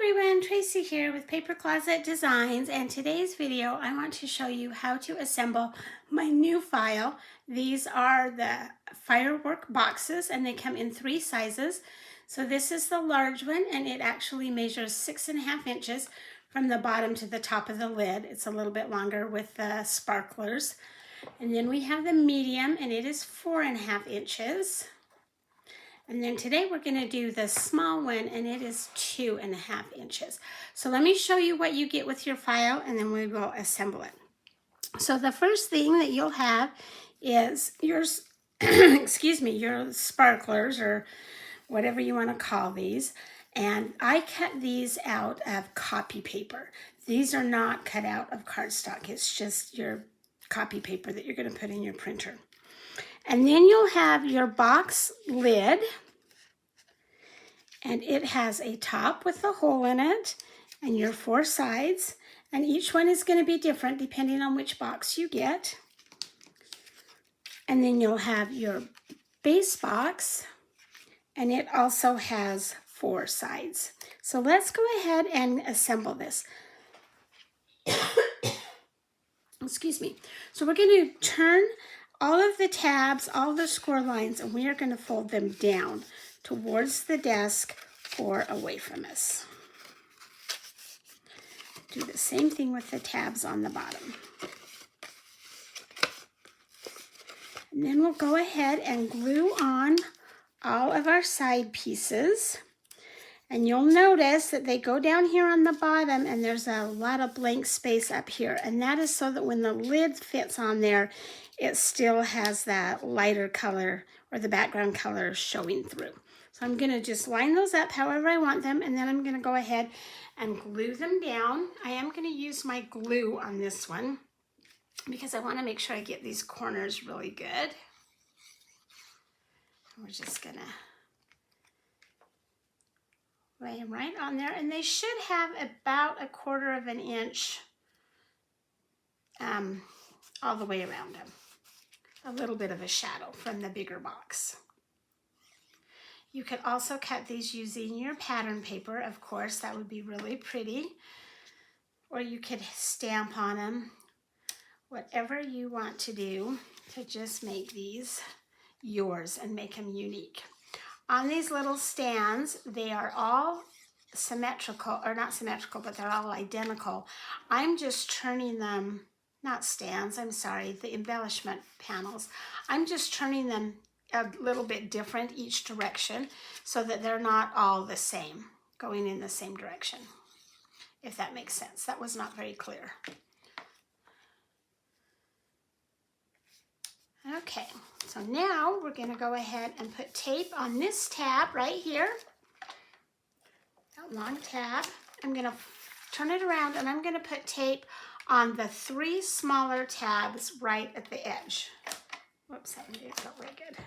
everyone, Tracy here with Paper Closet Designs, and today's video I want to show you how to assemble my new file. These are the Firecracker boxes and they come in 3 sizes. So this is the large one and it actually measures 6.5 inches from the bottom to the top of the lid. It's a little bit longer with the sparklers. And then we have the medium and it is 4.5 inches. And then today we're going to do the small one and it is 2.5 inches. So let me show you what you get with your file and then we will assemble it. So the first thing that you'll have is your, excuse me, your sparklers or whatever you want to call these. And I cut these out of copy paper. These are not cut out of cardstock. It's just your copy paper that you're going to put in your printer. And then you'll have your box lid, and it has a top with a hole in it and your 4 sides, and each one is going to be different depending on which box you get. And then you'll have your base box, and it also has 4 sides. So let's go ahead and assemble this. Excuse me. So we're going to turn all of the tabs, all the score lines, and we are going to fold them down towards the desk or away from us. Do the same thing with the tabs on the bottom. And then we'll go ahead and glue on all of our side pieces. And you'll notice that they go down here on the bottom and there's a lot of blank space up here. And that is so that when the lid fits on there, it still has that lighter color or the background color showing through. So I'm going to just line those up however I want them, and then I'm going to go ahead and glue them down. I am going to use my glue on this one because I want to make sure I get these corners really good. We're just going to lay them right on there, and they should have about 1/4 inch all the way around them. A little bit of a shadow from the bigger box. You could also cut these using your pattern paper, of course, that would be really pretty. Or you could stamp on them, whatever you want to do to just make these yours and make them unique. On these little stands, they are all symmetrical, or not symmetrical, but they're all identical. I'm just turning them, not stands, I'm sorry, the embellishment panels. I'm just turning them a little bit different each direction so that they're not all the same, going in the same direction, if that makes sense. That was not very clear. Okay, so now we're going to go ahead and put tape on this tab right here, that long tab. I'm going to turn it around and I'm going to put tape on the 3 smaller tabs right at the edge. Whoops, that didn't feel very good.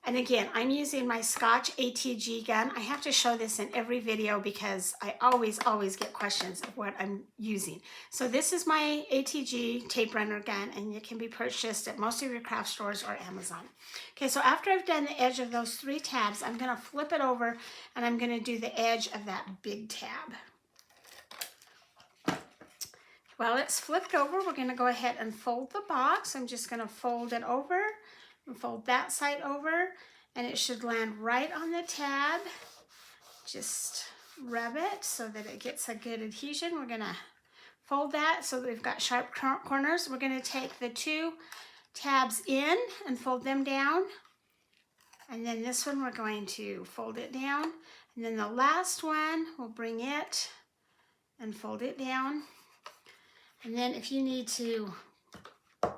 And again, I'm using my Scotch ATG gun. I have to show this in every video because I always get questions of what I'm using. So this is my ATG tape runner gun, and it can be purchased at most of your craft stores or Amazon. Okay, so after I've done the edge of those 3 tabs, I'm going to flip it over and I'm going to do the edge of that big tab. While it's flipped over, we're going to go ahead and fold the box. I'm just going to fold it over and fold that side over, and it should land right on the tab. Just rub it so that it gets a good adhesion. We're going to fold that so that we've got sharp corners. We're going to take the 2 tabs in and fold them down. And then this one we're going to fold it down. And then the last one, we'll bring it and fold it down. And then if you need to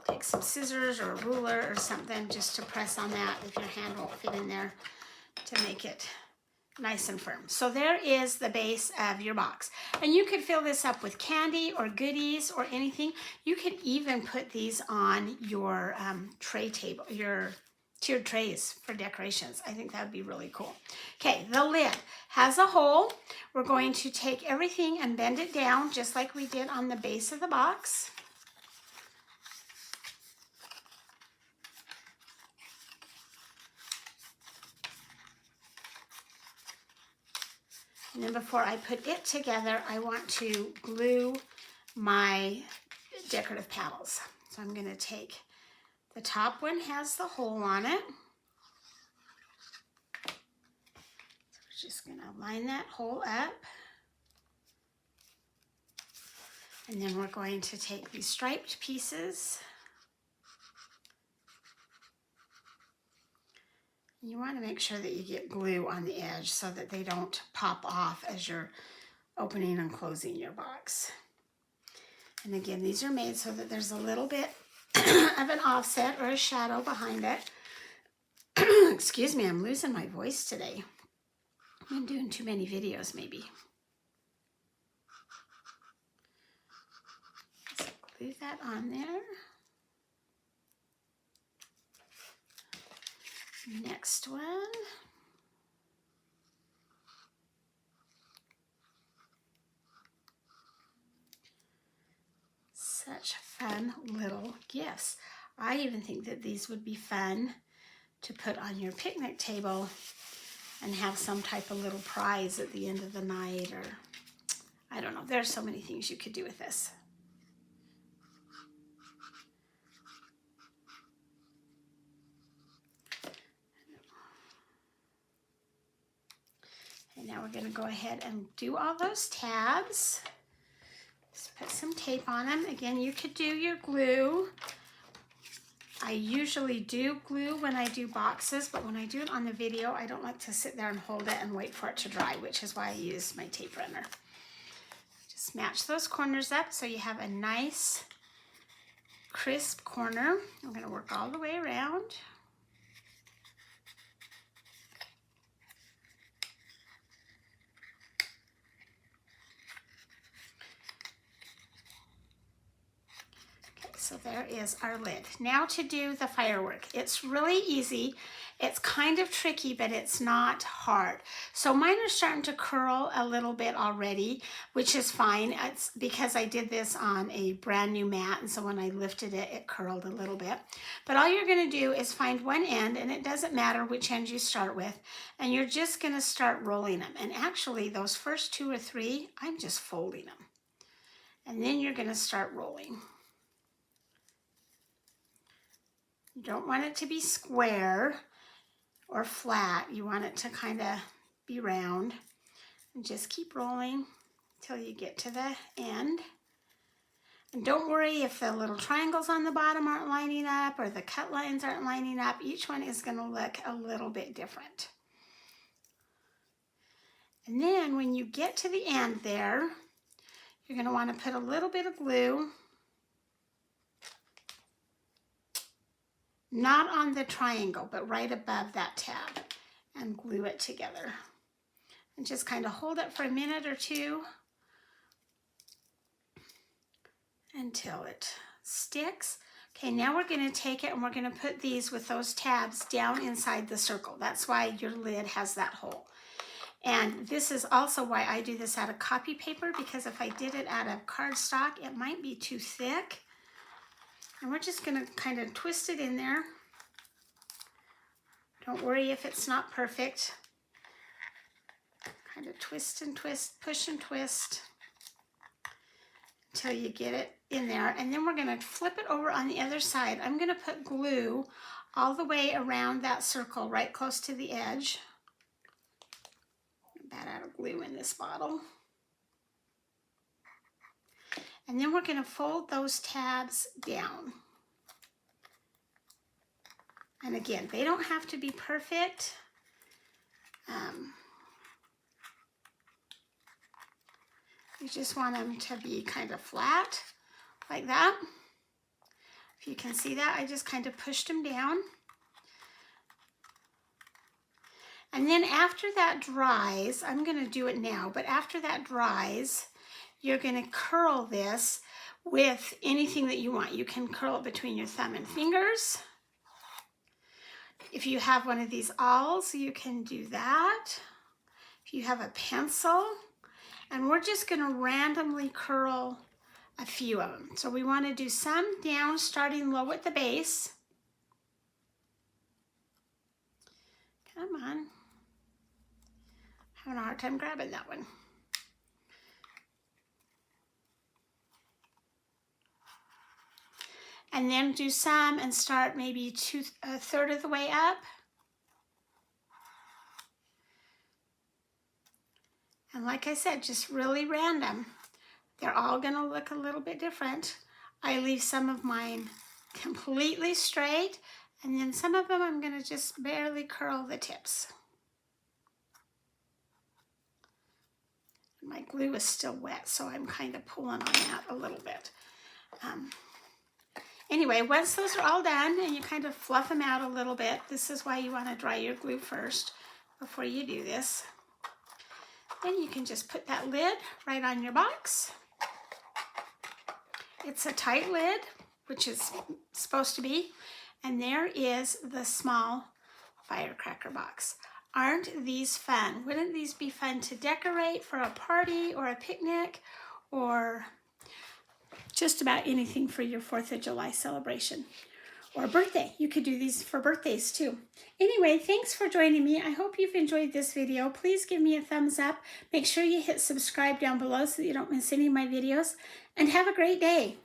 take some scissors or a ruler or something just to press on that if your hand won't fit in there to make it nice and firm. So there is the base of your box. And you could fill this up with candy or goodies or anything. You could even put these on your tray table, your tiered trays for decorations. I think that would be really cool. Okay, the lid has a hole. We're going to take everything and bend it down just like we did on the base of the box. And then before I put it together, I want to glue my decorative paddles. So I'm going to take the top one, has the hole on it. So we're just going to line that hole up. And then we're going to take these striped pieces. You want to make sure that you get glue on the edge so that they don't pop off as you're opening and closing your box. And again, these are made so that there's a little bit of an offset or a shadow behind it. Excuse me, I'm losing my voice today. I've been doing too many videos maybe. So glue that on there. Next one. Such fun little gifts. I even think that these would be fun to put on your picnic table and have some type of little prize at the end of the night, or I don't know. There's so many things you could do with this. And now we're going to go ahead and do all those tabs. Just put some tape on them. Again, you could do your glue. I usually do glue when I do boxes, but when I do it on the video, I don't like to sit there and hold it and wait for it to dry, which is why I use my tape runner. Just match those corners up so you have a nice, crisp corner. I'm going to work all the way around. So there is our lid. Now to do the firework. It's really easy. It's kind of tricky, but it's not hard. So mine are starting to curl a little bit already, which is fine. It's because I did this on a brand new mat, and so when I lifted it, it curled a little bit. But all you're going to do is find one end, and it doesn't matter which end you start with, and you're just going to start rolling them. And actually, those first 2 or 3, I'm just folding them. And then you're going to start rolling. You don't want it to be square or flat. You want it to kind of be round. And just keep rolling until you get to the end. And don't worry if the little triangles on the bottom aren't lining up or the cut lines aren't lining up. Each one is going to look a little bit different. And then when you get to the end there, you're going to want to put a little bit of glue. Not on the triangle, but right above that tab, and glue it together. And just kind of hold it for a minute or two until it sticks. Okay, now we're going to take it and we're going to put these with those tabs down inside the circle. That's why your lid has that hole. And this is also why I do this out of copy paper, because if I did it out of cardstock, it might be too thick. And we're just going to kind of twist it in there. Don't worry if it's not perfect. Kind of twist and twist, push and twist until you get it in there. And then we're going to flip it over on the other side. I'm going to put glue all the way around that circle, right close to the edge. I'm bad out of glue in this bottle. And then we're going to fold those tabs down. And again, they don't have to be perfect. You just want them to be kind of flat, like that. If you can see that, I just kind of pushed them down. And then after that dries, I'm going to do it now, but after that dries, you're going to curl this with anything that you want. You can curl it between your thumb and fingers. If you have one of these awls, you can do that. If you have a pencil, and we're just going to randomly curl a few of them. So we want to do some down, starting low at the base. Come on. Having a hard time grabbing that one. And then do some and start maybe a third of the way up. And like I said, just really random. They're all gonna look a little bit different. I leave some of mine completely straight, and then some of them I'm gonna just barely curl the tips. My glue is still wet, so I'm kind of pulling on that a little bit. Anyway, once those are all done and you kind of fluff them out a little bit, this is why you want to dry your glue first before you do this. Then you can just put that lid right on your box. It's a tight lid, which is supposed to be, and there is the small firecracker box. Aren't these fun? Wouldn't these be fun to decorate for a party or a picnic or just about anything for your 4th of July celebration or birthday? You could do these for birthdays too. Anyway, thanks for joining me. I hope you've enjoyed this video. Please give me a thumbs up. Make sure you hit subscribe down below so that you don't miss any of my videos, and have a great day.